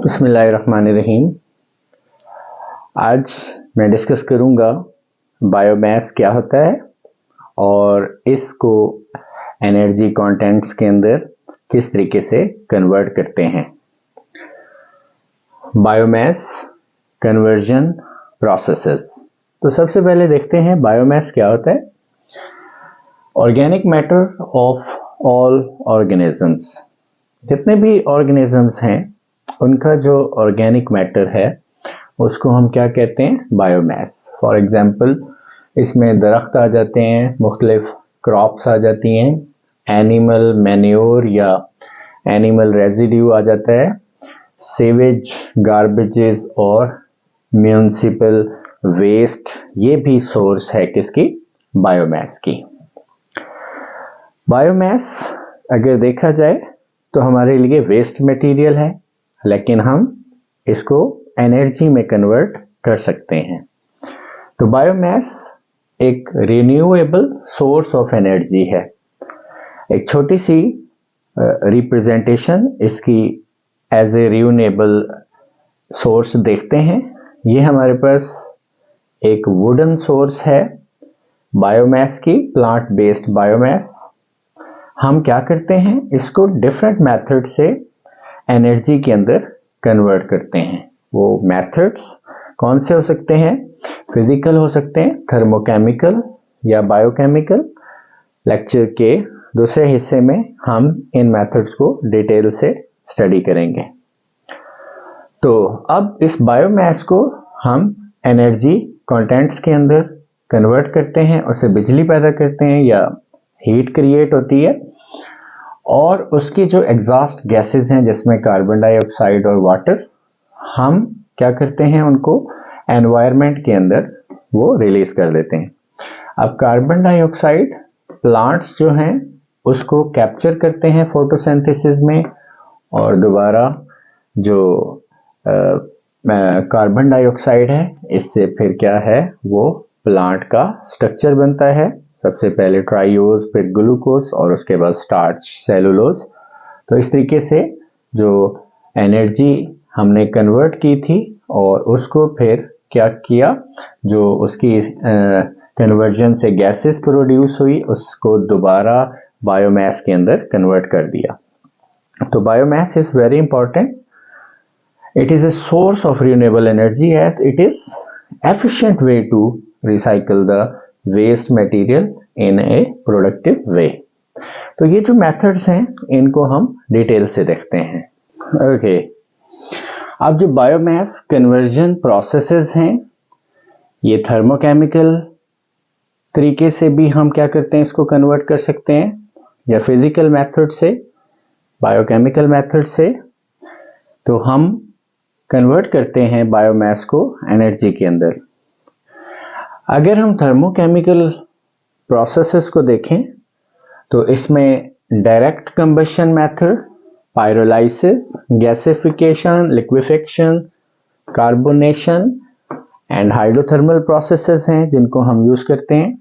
बिस्मिल्लाहिर्रहमानिर्रहीम। आज मैं डिस्कस करूंगा बायोमास क्या होता है और इसको एनर्जी कंटेंट्स के अंदर किस तरीके से कन्वर्ट करते हैं। Biomass conversion processes. तो सबसे पहले देखते हैं बायोमास क्या होता है। Organic matter of all organisms, जितने भी ऑर्गेनिजम्स हैं उनका जो ऑर्गेनिक मैटर है उसको हम क्या कहते हैं, बायोमास। फॉर एग्जांपल इसमें दरख्त आ जाते हैं, मुख्तलिफ क्रॉप्स आ जाती हैं, एनिमल मैन्योर या एनिमल रेजिड्यू आ जाता है, सीवेज, गार्बेजेस और म्यूनिसिपल वेस्ट, ये भी सोर्स है किसकी, बायोमास की। बायोमास अगर देखा जाए तो हमारे लिए वेस्ट मटेरियल है, लेकिन हम इसको एनर्जी में कन्वर्ट कर सकते हैं। तो बायोमास एक रिन्यूएबल सोर्स ऑफ एनर्जी है। एक छोटी सी रिप्रेजेंटेशन इसकी एज ए रिन्यूएबल सोर्स देखते हैं। ये हमारे पास एक वुडन सोर्स है बायोमास की, प्लांट बेस्ड बायोमास। हम क्या करते हैं, इसको डिफरेंट मेथड से एनर्जी के अंदर कन्वर्ट करते हैं। वो मेथड्स कौन से हो सकते हैं, फिजिकल हो सकते हैं, थर्मोकेमिकल या बायोकेमिकल। लेक्चर के दूसरे हिस्से में हम इन मेथड्स को डिटेल से स्टडी करेंगे। तो अब इस बायोमास को हम एनर्जी कंटेंट्स के अंदर कन्वर्ट करते हैं, उससे बिजली पैदा करते हैं या हीट क्रिएट होती है, और उसकी जो एग्जॉस्ट गैसेस हैं जिसमें कार्बन डाइऑक्साइड और वाटर, हम क्या करते हैं, उनको एनवायरनमेंट के अंदर वो रिलीज कर देते हैं। अब कार्बन डाइऑक्साइड प्लांट्स जो हैं उसको कैप्चर करते हैं फोटोसिंथेसिस में, और दोबारा जो कार्बन डाइऑक्साइड है इससे फिर क्या है, वो प्लांट का स्ट्रक्चर बनता है। सबसे पहले ट्राइयोज, फिर ग्लूकोज और उसके बाद स्टार्च, सेलुलोज। तो इस तरीके से जो एनर्जी हमने कन्वर्ट की थी और उसको फिर क्या किया, जो उसकी कन्वर्जन से गैसेस प्रोड्यूस हुई उसको दोबारा बायोमास के अंदर कन्वर्ट कर दिया। तो biomass is very important. It is a source of renewable energy as it is efficient way to recycle the waste material in a productive way. तो ये जो मेथड्स हैं इनको हम डिटेल से देखते हैं। ओके, अब जो बायोमास कन्वर्जन प्रोसेसेस हैं, ये थर्मोकेमिकल तरीके से भी हम क्या करते हैं, इसको कन्वर्ट कर सकते हैं, या फिजिकल मेथड से, बायोकेमिकल मेथड से। तो हम कन्वर्ट करते हैं बायोमास को एनर्जी के अंदर। अगर हम थर्मोकेमिकल प्रोसेसेस को देखें तो इसमें direct combustion method, pyrolysis, gasification, liquefaction, carbonation and hydrothermal processes हैं जिनको हम यूज करते हैं।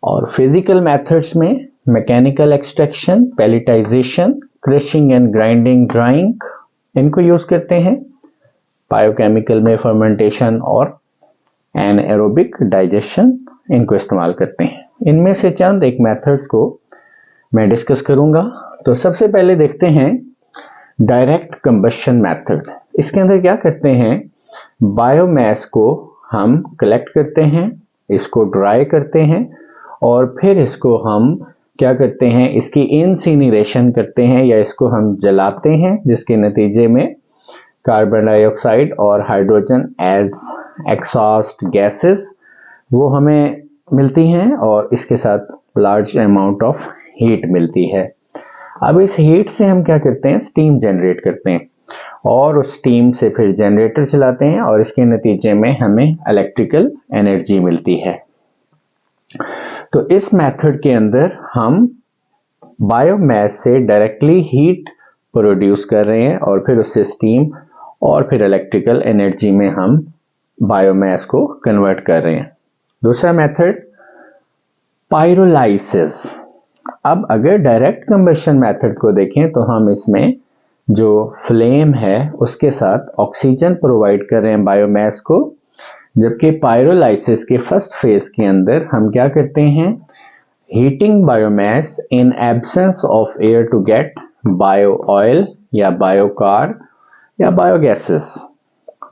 और फिजिकल मेथड्स में mechanical extraction, palletization, crushing and grinding, drying, इनको यूज करते हैं। बायोकेमिकल में फर्मेंटेशन और एनाएरोबिक डाइजेशन, इनको इस्तेमाल करते हैं। इनमें से चंद एक मेथड्स को मैं डिस्कस करूंगा। तो सबसे पहले देखते हैं डायरेक्ट कंबशन मेथड। इसके अंदर क्या करते हैं, बायोमास को हम कलेक्ट करते हैं, इसको ड्राई करते हैं और फिर इसको हम क्या करते हैं, इसकी इंसिनरेशन करते हैं या इसको हम जलाते हैं, जिसके नतीजे में कार्बन डाइऑक्साइड और हाइड्रोजन एज एक्सॉस्ट गैसेस वो हमें मिलती हैं और इसके साथ लार्ज अमाउंट ऑफ हीट मिलती है। अब इस हीट से हम क्या करते हैं, स्टीम जनरेट करते हैं और उस स्टीम से फिर जनरेटर चलाते हैं और इसके नतीजे में हमें इलेक्ट्रिकल एनर्जी मिलती है। तो इस मेथड के अंदर हम बायोमास से डायरेक्टली हीट प्रोड्यूस कर रहे हैं और फिर उससे स्टीम और फिर इलेक्ट्रिकल एनर्जी में हम बायोमास को कन्वर्ट कर रहे हैं। दूसरा मेथड पायरोलाइसिस। अब अगर डायरेक्ट कंबशन मेथड को देखें तो हम इसमें जो फ्लेम है उसके साथ ऑक्सीजन प्रोवाइड कर रहे हैं बायोमास को, जबकि पायरोलाइसिस के फर्स्ट फेज के अंदर हम क्या करते हैं, heating biomass in absence of air to get bio oil या बायोकार या बायोगैसेस।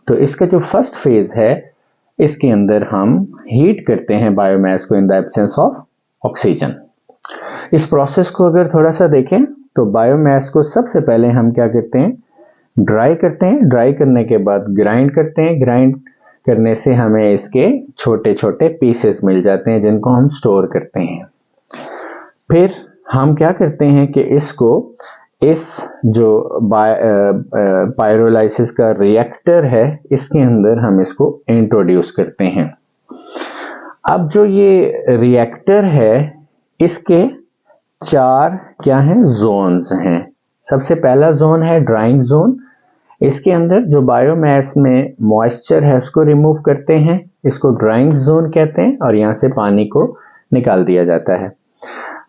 तो इसका जो फर्स्ट फेज है इसके अंदर हम हीट करते हैं बायोमास को in the absence of oxygen. इस प्रोसेस को अगर थोड़ा सा देखें तो बायोमास को सबसे पहले हम क्या करते हैं, ड्राई करते हैं। ड्राई करने के बाद ग्राइंड करते हैं। ग्राइंड करने से हमें इसके छोटे छोटे पीसेस मिल जाते हैं जिनको हम स्टोर करते हैं। फिर हम क्या करते हैं कि इसको इस जो पायरोलाइसिस का रिएक्टर है इसके अंदर हम इसको इंट्रोड्यूस करते हैं। अब जो ये रिएक्टर है इसके 4 क्या हैं, जोन्स हैं। सबसे पहला जोन है ड्राइंग जोन। इसके अंदर जो बायोमास में मॉइस्चर है उसको रिमूव करते हैं, इसको ड्राइंग जोन कहते हैं, और यहाँ से पानी को निकाल दिया जाता है।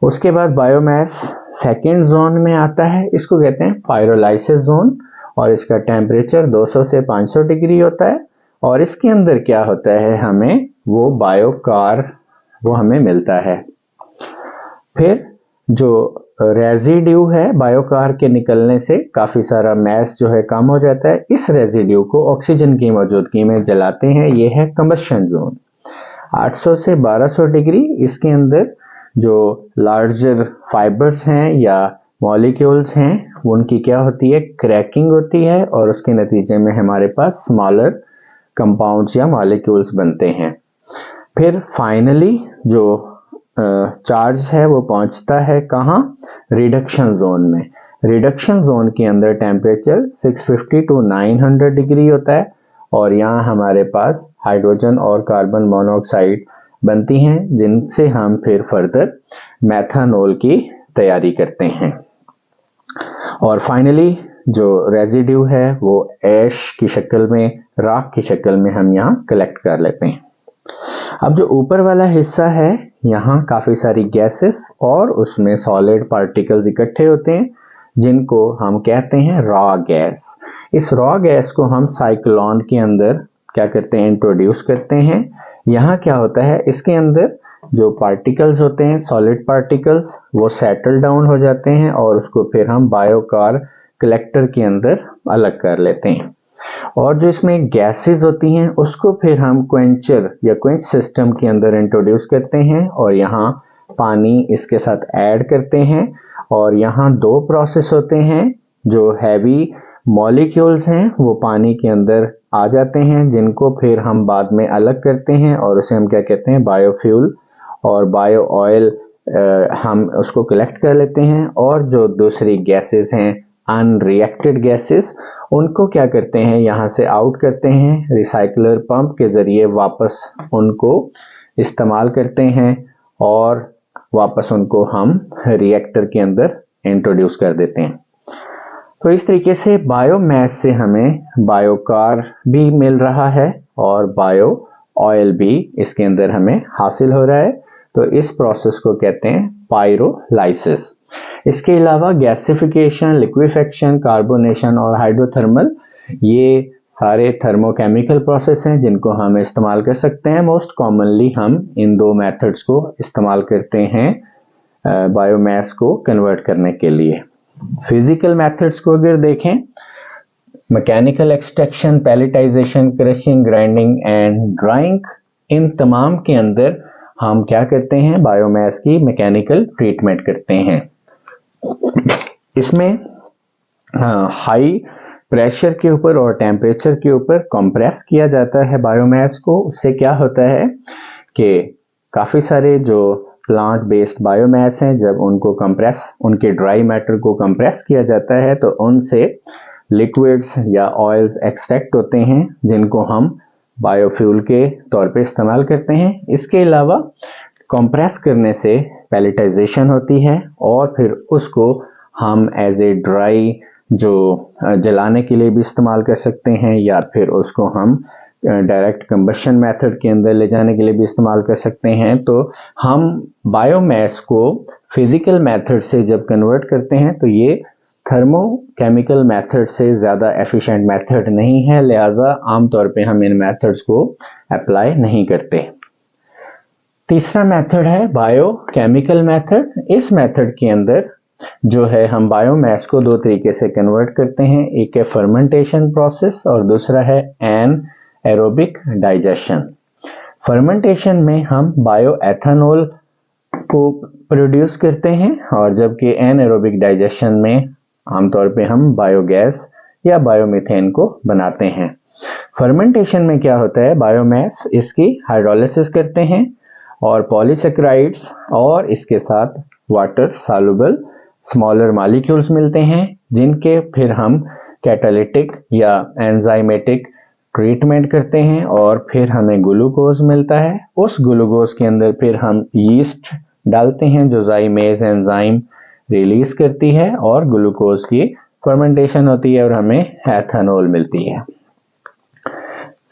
उसके बाद बायोमास सेकेंड जोन में आता है, इसको कहते हैं पायरोलाइसिस जोन, और इसका टेम्परेचर 200 से 500 डिग्री होता है। और इसके अंदर क्या होता है, हमें वो बायोकार वो हमें मिलता है। फिर जो रेजिड्यू है बायोकार के निकलने से काफी सारा मैस जो है कम हो जाता है, इस रेजिड्यू को ऑक्सीजन की मौजूदगी में जलाते हैं, ये है कंबशन जोन। 800 से 1200 डिग्री, इसके अंदर जो लार्जर फाइबर्स हैं या मॉलिक्यूल्स हैं उनकी क्या होती है, क्रैकिंग होती है, और उसके नतीजे में हमारे पास स्मॉलर कंपाउंड्स या मॉलिक्यूल्स बनते हैं। फिर फाइनली जो चार्ज है वो पहुंचता है कहाँ, रिडक्शन जोन में। रिडक्शन जोन के अंदर टेम्परेचर 650 टू 900 डिग्री होता है, और यहाँ हमारे पास हाइड्रोजन और कार्बन मोनोऑक्साइड बनती हैं जिनसे हम फिर फर्दर मेथनॉल की तैयारी करते हैं। और फाइनली जो रेजिड्यू है वो ऐश की शक्ल में, राख की शक्ल में हम यहाँ कलेक्ट कर लेते हैं। अब जो ऊपर वाला हिस्सा है यहाँ काफी सारी गैसेस और उसमें सॉलिड पार्टिकल्स इकट्ठे होते हैं जिनको हम कहते हैं रॉ गैस। इस रॉ गैस को हम साइक्लोन के अंदर क्या करते हैं, इंट्रोड्यूस करते हैं। यहाँ क्या होता है, इसके अंदर जो पार्टिकल्स होते हैं सॉलिड पार्टिकल्स वो सेटल डाउन हो जाते हैं और उसको फिर हम बायोकार कलेक्टर के अंदर अलग कर लेते हैं। और जो इसमें गैसेस होती हैं उसको फिर हम क्वेंचर या क्वेंच सिस्टम के अंदर इंट्रोड्यूस करते हैं और यहाँ पानी इसके साथ ऐड करते हैं। और यहाँ 2 प्रोसेस होते हैं, जो हैवी मॉलिक्यूल्स हैं वो पानी के अंदर आ जाते हैं जिनको फिर हम बाद में अलग करते हैं और उसे हम क्या कहते हैं, बायोफ्यूल और बायो ऑयल हम उसको कलेक्ट कर लेते हैं। और जो दूसरी गैसेस हैं अनरिएक्टेड गैसेस उनको क्या करते हैं, यहाँ से आउट करते हैं, रिसाइकलर पंप के जरिए वापस उनको इस्तेमाल करते हैं और वापस उनको हम रिएक्टर के अंदर इंट्रोड्यूस कर देते हैं। तो इस तरीके से बायोमास से हमें बायोकार भी मिल रहा है और बायो ऑयल भी इसके अंदर हमें हासिल हो रहा है। तो इस प्रोसेस को कहते हैं पायरोलाइसिस। इसके अलावा गैसिफिकेशन, लिक्विफेक्शन, कार्बोनेशन और हाइड्रोथर्मल, ये सारे थर्मोकेमिकल प्रोसेस हैं जिनको हम इस्तेमाल कर सकते हैं। मोस्ट कॉमनली हम इन 2 मेथड्स को इस्तेमाल करते हैं बायोमास को कन्वर्ट करने के लिए। फिजिकल मेथड्स को अगर देखें, mechanical extraction, palletization, crushing, grinding and drying, इन तमाम के अंदर हम क्या करते हैं, बायोमास की मैकेनिकल ट्रीटमेंट करते हैं। इसमें हाई प्रेशर के ऊपर और टेम्परेचर के ऊपर कंप्रेस किया जाता है बायोमास को। उससे क्या होता है कि काफ़ी सारे जो प्लांट बेस्ड बायोमास हैं, जब उनको कंप्रेस, उनके ड्राई मैटर को कंप्रेस किया जाता है तो उनसे लिक्विड्स या ऑयल्स एक्सट्रैक्ट होते हैं जिनको हम बायोफ्यूल के तौर पे इस्तेमाल करते हैं। इसके अलावा कंप्रेस करने से पैलेटाइजेशन होती है और फिर उसको हम एज ए ड्राई जो जलाने के लिए भी इस्तेमाल कर सकते हैं या फिर उसको हम डायरेक्ट कंबशन मेथड के अंदर ले जाने के लिए भी इस्तेमाल कर सकते हैं। तो हम बायोमास को फिजिकल मेथड से जब कन्वर्ट करते हैं तो ये थर्मोकेमिकल मेथड से ज़्यादा एफिशिएंट मेथड नहीं है, लिहाजा आमतौर पे हम इन मेथड्स को अप्लाई नहीं करते। तीसरा मेथड है बायोकेमिकल मेथड। इस मेथड के अंदर जो है हम बायोमास को दो तरीके से कन्वर्ट करते हैं, एक है फर्मेंटेशन प्रोसेस और दूसरा है एनाएरोबिक डाइजेशन। फर्मेंटेशन में हम बायोएथेनॉल को प्रोड्यूस करते हैं और जबकि एनाएरोबिक डाइजेशन में आमतौर पे हम बायोगैस या बायोमीथेन को बनाते हैं। फर्मेंटेशन में क्या होता है, बायोमास इसकी हाइड्रोलिसिस करते हैं और पॉलीसेकेराइड्स और इसके साथ वाटर सॉल्युबल स्मॉलर मॉलिक्यूल्स मिलते हैं, जिनके फिर हम कैटालिटिक या एंजाइमेटिक ट्रीटमेंट करते हैं और फिर हमें ग्लूकोज मिलता है। उस ग्लूकोज के अंदर फिर हम यीस्ट डालते हैं जो ज़ाइमेज एंजाइम रिलीज करती है और ग्लूकोज की फर्मेंटेशन होती है और हमें एथेनॉल मिलती है।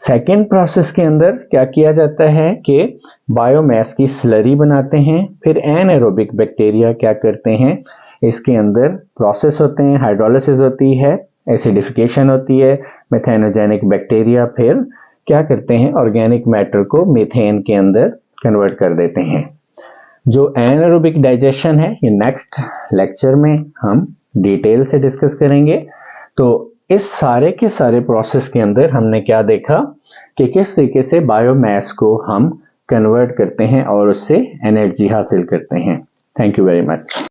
सेकेंड प्रोसेस के अंदर क्या किया जाता है कि बायोमास की स्लरी बनाते हैं। फिर एनाएरोबिक बैक्टीरिया क्या करते हैं, इसके अंदर प्रोसेस होते हैं, हाइड्रोलिसिस होती है, एसिडिफिकेशन होती है, मेथेनोजेनिक बैक्टीरिया फिर क्या करते हैं, ऑर्गेनिक मैटर को मीथेन के अंदर कन्वर्ट कर देते हैं। जो एनाएरोबिक डाइजेशन है ये नेक्स्ट लेक्चर में हम डिटेल से डिस्कस करेंगे। तो इस सारे के सारे प्रोसेस के अंदर हमने क्या देखा कि किस तरीके से बायोमास को हम कन्वर्ट करते हैं और उससे एनर्जी हासिल करते हैं। Thank you very much.